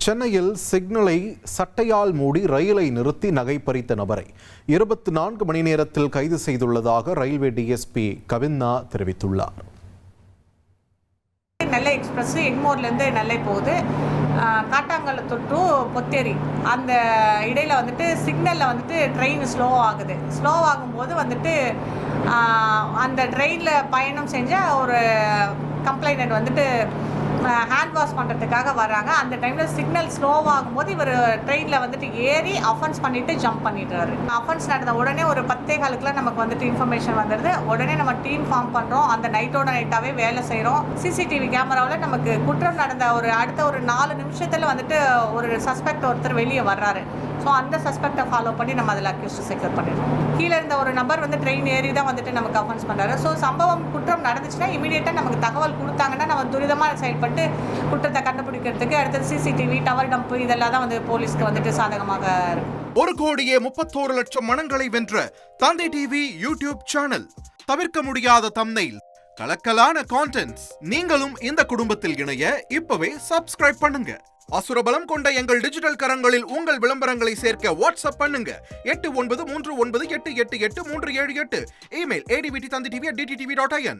சென்னையில் சிக்னலை சட்டையால் மூடி ரயிலை நிறுத்தி நகை பறித்த நபரை 24 மணி நேரத்தில் கைது செய்துள்ளதாக ரயில்வே டிஎஸ்பி கவின்னா தெரிவித்துள்ளார். நெல்லை எக்ஸ்பிரஸ் எக்மோர்லேருந்து நெல்லை போகுது. காட்டாங்குளத்தூர் டு பொத்தேரி அந்த இடையில் வந்துட்டு சிக்னலில் வந்துட்டு ட்ரெயின் ஸ்லோ ஆகுது. ஸ்லோ ஆகும்போது வந்துட்டு அந்த ட்ரெயினில் பயணம் செஞ்ச ஒரு கம்ப்ளைண்ட் வந்துட்டு ஹேண்ட் வாஷ் பண்ணுறதுக்காக வராங்க. அந்த டைமில் சிக்னல் ஸ்லோவாகும் போது இவர் ட்ரெயினில் வந்துட்டு ஏறி அஃபென்ஸ் பண்ணிவிட்டு ஜம்ப் பண்ணிடுறாரு. அஃபென்ஸ் நடந்த உடனே ஒரு 10:15 நமக்கு வந்துட்டு இன்ஃபர்மேஷன் வந்துடுது. உடனே நம்ம டீம் ஃபார்ம் பண்ணுறோம். அந்த நைட்டோட நைட்டாகவே வேலை செய்கிறோம். சிசிடிவி கேமராவில் நமக்கு குற்றம் நடந்த அடுத்த ஒரு 4 நிமிஷத்தில் வந்துட்டு ஒரு சஸ்பெக்ட் ஒருத்தர் வெளியே வர்றாரு. ஸோ அந்த சஸ்பெக்டை ஃபாலோ பண்ணி நம்ம அதில் அக்யூஸ்ட் செக்யூர் பண்ணிடுறோம். கீழே இருந்த ஒரு நபர் வந்து ட்ரெயின் ஏறி தான் வந்துட்டு நமக்கு அஃபென்ஸ் பண்ணுறாரு. ஸோ சம்பவம் குற்றம் நடந்துச்சுன்னா இமீடியட்டாக நமக்கு தகவல் கொடுத்தாங்கன்னா நம்ம துரிதமாக செயல்பட்டு குற்றத்தை கண்டுபிடிக்கிறதுக்கு அடுத்தது சிசிடிவி டவர் டம்ப் இதெல்லாம் தான் வந்து போலீஸ்க்கு வந்துட்டு சாதகமாக இருக்கும். 1,31,00,000 மனங்களை வென்ற தந்தை டிவி யூடியூப் சேனல். தவிர்க்க முடியாத தம்ப்நெயில், கலக்கலான கான்டென்ட்ஸ். நீங்களும் இந்த குடும்பத்தில் இணைய இப்பவே சப்ஸ்கிரைப் பண்ணுங்க. அசுரபலம் கொண்ட எங்கள் டிஜிட்டல் கரங்களில் உங்கள் விளம்பரங்களை சேர்க்க வாட்ஸ்அப் பண்ணுங்க. 8939888838. Email advttv@dttv.in.